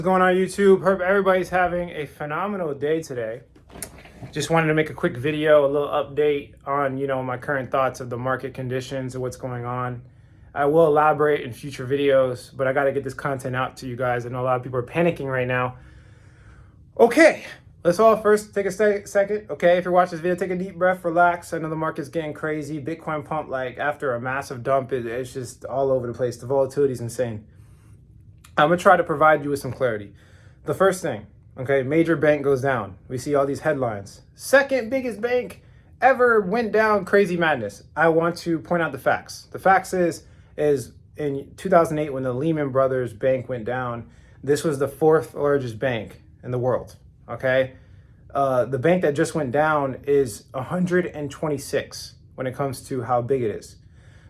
What's going on YouTube? Hope everybody's having a phenomenal day today. Just wanted to make a quick video, a little update on, my current thoughts of the market conditions and what's going on. I will elaborate in future videos, but I got to get this content out to you guys. I know a lot of people are panicking right now. Okay, let's all first take a second. Okay, if you're watching this video, take a deep breath, relax. I know the market's getting crazy. Bitcoin pump, like after a massive dump, it's just all over the place. The volatility is insane. I'm gonna try to provide you with some clarity. The first thing, okay, major bank goes down. We see all these headlines. Second biggest bank ever went down, crazy madness. I want to point out the facts. The facts is in 2008 when the Lehman Brothers bank went down, this was the fourth largest bank in the world, okay? The bank that just went down is 126 when it comes to how big it is.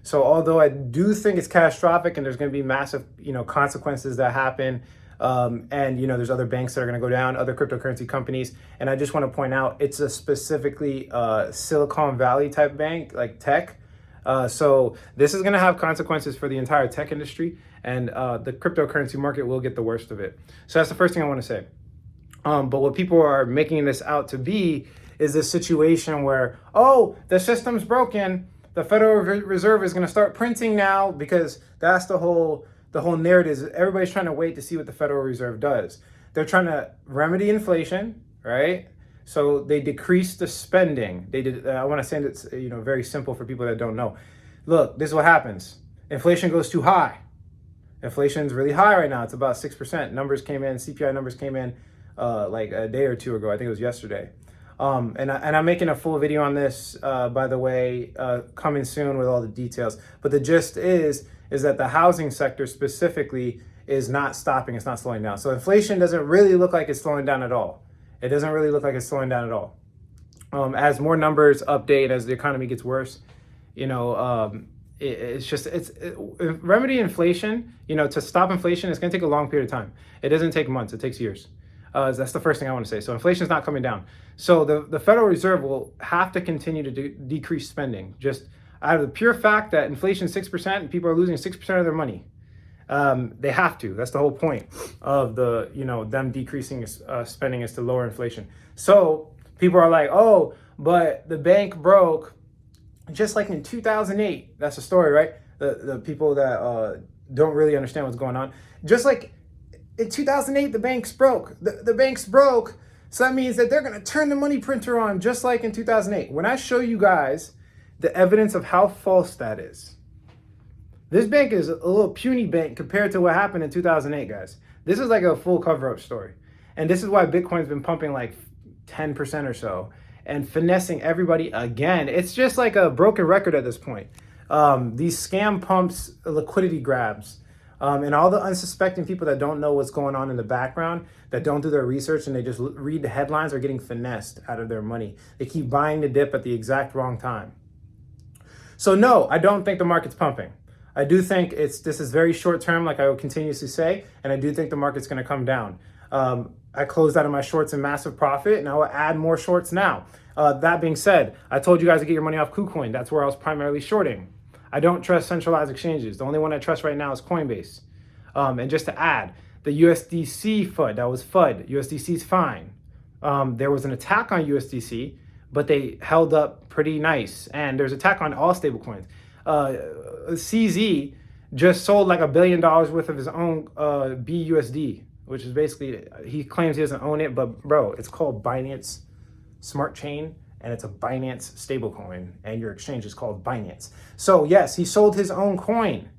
So although I do think it's catastrophic and there's going to be massive, consequences that happen, and, there's other banks that are going to go down, other cryptocurrency companies. And I just want to point out, it's a specifically Silicon Valley type bank, like tech. So this is going to have consequences for the entire tech industry, and the cryptocurrency market will get the worst of it. So that's the first thing I want to say. But what people are making this out to be is this situation where, oh, the system's broken. The Federal Reserve is going to start printing now, because that's the whole narrative. Everybody's trying to wait to see what the Federal Reserve does. They're trying to remedy inflation, right? So they decrease the spending. They did. I want to say it's very simple for people that don't know. Look, this is what happens. Inflation goes too high. Inflation's really high right now. It's about 6%. Numbers came in. CPI numbers came in like a day or two ago. I think it was yesterday. And I'm making a full video on this, by the way, coming soon with all the details. But the gist is that the housing sector specifically is not stopping. It's not slowing down. So inflation doesn't really look like it's slowing down at all. It doesn't really look like it's slowing down at all. As more numbers update, as the economy gets worse, it's remedy inflation, to stop inflation, it's going to take a long period of time. It doesn't take months. It takes years. That's the first thing I want to say. So inflation is not coming down. So the Federal Reserve will have to continue to decrease spending, just out of the pure fact that inflation is 6% and people are losing 6% of their money. They have to. That's the whole point of them decreasing spending, is to lower inflation. So people are like, oh, but the bank broke just like in 2008. That's the story, right? The people that don't really understand what's going on. Just like in 2008, the banks broke. The banks broke, so that means that they're going to turn the money printer on, just like in 2008. When I show you guys the evidence of how false that is, this bank is a little puny bank compared to what happened in 2008, guys. This is like a full cover-up story. And this is why Bitcoin's been pumping like 10% or so and finessing everybody again. It's just like a broken record at this point. These scam pumps, liquidity grabs, and all the unsuspecting people that don't know what's going on in the background, that don't do their research and they just read the headlines, are getting finessed out of their money. They keep buying the dip at the exact wrong time. So no, I don't think the market's pumping. I do think this is very short term, like I will continuously say, and I do think the market's going to come down. I closed out of my shorts in massive profit, and I will add more shorts now. That being said, I told you guys to get your money off KuCoin. That's where I was primarily shorting. I don't trust centralized exchanges. The only one I trust right now is Coinbase. And just to add, the USDC FUD, that was FUD. USDC is fine. There was an attack on USDC, but they held up pretty nice. And there's an attack on all stablecoins. CZ just sold like $1 billion worth of his own BUSD, which is basically, he claims he doesn't own it, but bro, it's called Binance Smart Chain, and it's a Binance stablecoin, and your exchange is called Binance. So yes, he sold his own coin,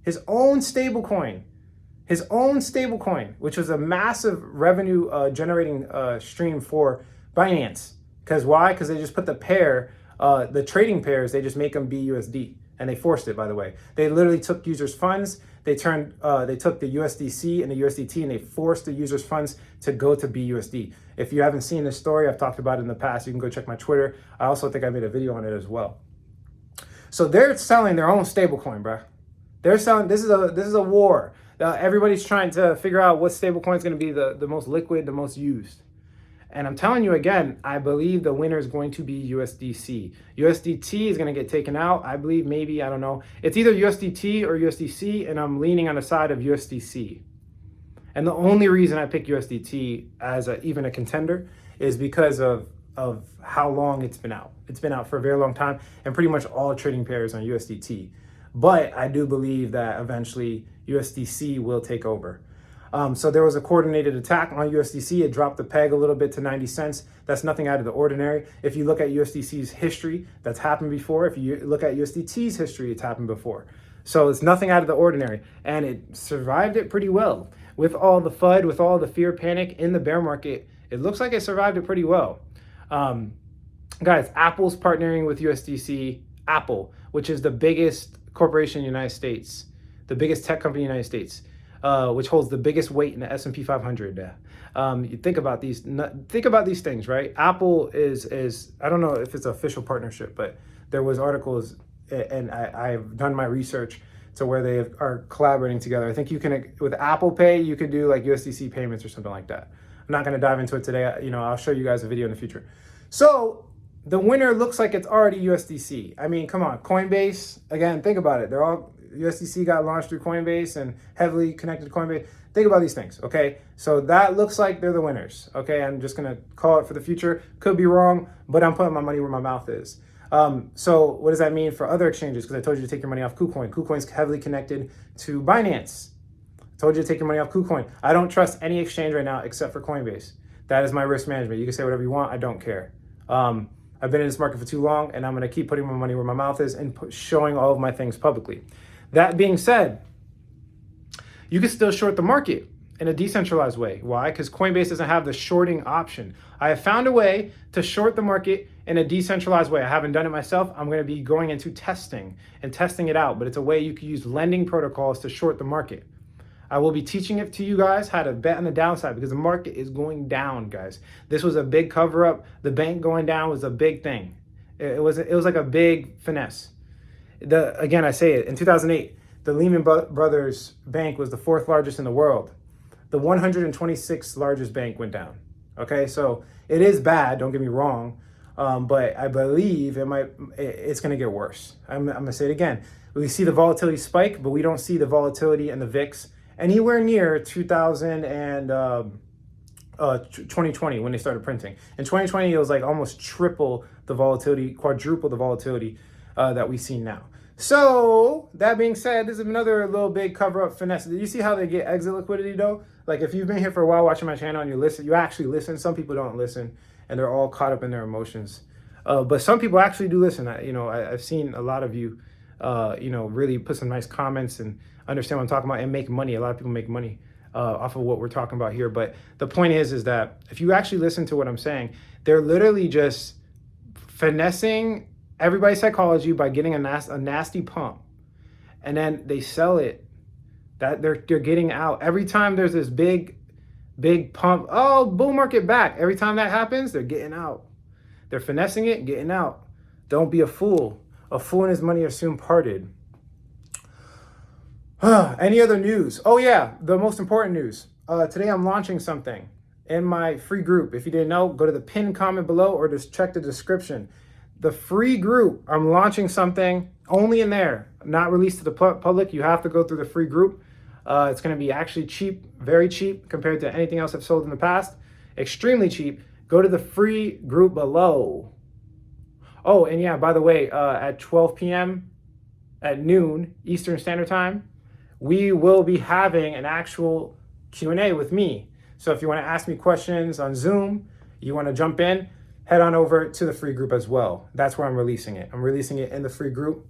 his own stablecoin, which was a massive revenue generating stream for Binance. Because why? Because they just put the pair, the trading pairs, they just make them BUSD. And they forced it, by the way. They literally took users' funds. They took the USDC and the USDT, and they forced the users' funds to go to BUSD. If you haven't seen this story, I've talked about it in the past. You can go check my Twitter. I also think I made a video on it as well. So they're selling their own stablecoin, bro. They're selling. This is a war. Everybody's trying to figure out what stablecoin is going to be the most liquid, the most used. And I'm telling you again, I believe the winner is going to be USDC. USDT is going to get taken out. I believe maybe, I don't know. It's either USDT or USDC, and I'm leaning on the side of USDC. And the only reason I pick USDT as even a contender is because of how long it's been out. It's been out for a very long time, and pretty much all trading pairs on USDT. But I do believe that eventually USDC will take over. So there was a coordinated attack on USDC. It dropped the peg a little bit to 90 cents. That's nothing out of the ordinary. If you look at USDC's history, that's happened before. If you look at USDT's history, it's happened before. So it's nothing out of the ordinary. And it survived it pretty well. With all the FUD, with all the fear, panic in the bear market, it looks like it survived it pretty well. Guys, Apple's partnering with USDC. Apple, which is the biggest corporation in the United States, the biggest tech company in the United States, which holds the biggest weight in the S&P 500. You think about these things, right? Apple is I don't know if it's an official partnership, but there was articles, and I've done my research to where they are collaborating together. I think you can, with Apple Pay, you could do like USDC payments or something like that. I'm not going to dive into it today. I'll show you guys a video in the future. So the winner looks like it's already USDC. I mean, come on, Coinbase, again, think about it. USDC got launched through Coinbase and heavily connected to Coinbase. Think about these things, okay? So that looks like they're the winners, okay? I'm just gonna call it for the future. Could be wrong, but I'm putting my money where my mouth is. So what does that mean for other exchanges? Because I told you to take your money off KuCoin. KuCoin's heavily connected to Binance. I told you to take your money off KuCoin. I don't trust any exchange right now except for Coinbase. That is my risk management. You can say whatever you want. I don't care. I've been in this market for too long, and I'm going to keep putting my money where my mouth is and showing all of my things publicly. That being said, you can still short the market in a decentralized way. Why? Because Coinbase doesn't have the shorting option. I have found a way to short the market in a decentralized way. I haven't done it myself. I'm going to be going into testing and testing it out, but it's a way you can use lending protocols to short the market. I will be teaching it to you guys how to bet on the downside because the market is going down, guys. This was a big cover up. The bank going down was a big thing. It was like a big finesse. Again, I say it, in 2008, the Lehman Brothers Bank was the 4th largest in the world. The 126th largest bank went down. Okay, so it is bad, don't get me wrong, but I believe it's going to get worse. I'm going to say it again. We see the volatility spike, but we don't see the volatility in the VIX anywhere near 2020 when they started printing. In 2020, it was like almost triple the volatility, quadruple the volatility that we see now. So that being said, this is another little big cover-up finesse. Did you see how they get exit liquidity though? Like if you've been here for a while watching my channel and you actually listen. Some people don't listen and they're all caught up in their emotions. But some people actually do listen. I've seen a lot of you, really put some nice comments and understand what I'm talking about and make money. A lot of people make money off of what we're talking about here. But the point is that if you actually listen to what I'm saying, they're literally just finessing everybody's psychology by getting a nasty pump, and then they sell it. That they're getting out every time there's this big pump. Oh, bull market back. Every time that happens, they're getting out. They're finessing it, getting out. Don't be a fool. A fool and his money are soon parted. Any other news? Oh yeah, the most important news. Today I'm launching something in my free group. If you didn't know, go to the pinned comment below or just check the description. The free group, I'm launching something only in there, not released to the public. You have to go through the free group. It's going to be actually cheap, very cheap compared to anything else I've sold in the past. Extremely cheap. Go to the free group below. Oh, and yeah, by the way, at 12 p.m. at noon Eastern Standard Time, we will be having an actual Q&A with me. So if you want to ask me questions on Zoom, you want to jump in, head on over to the free group as well. That's where I'm releasing it. I'm releasing it in the free group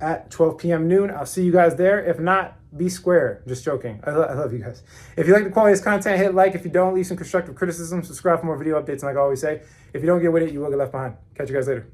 at 12 p.m. noon. I'll see you guys there. If not, be square. Just joking. I love you guys. If you like the quality of this content, hit like. If you don't, leave some constructive criticism. Subscribe for more video updates. And like I always say, if you don't get with it, you will get left behind. Catch you guys later.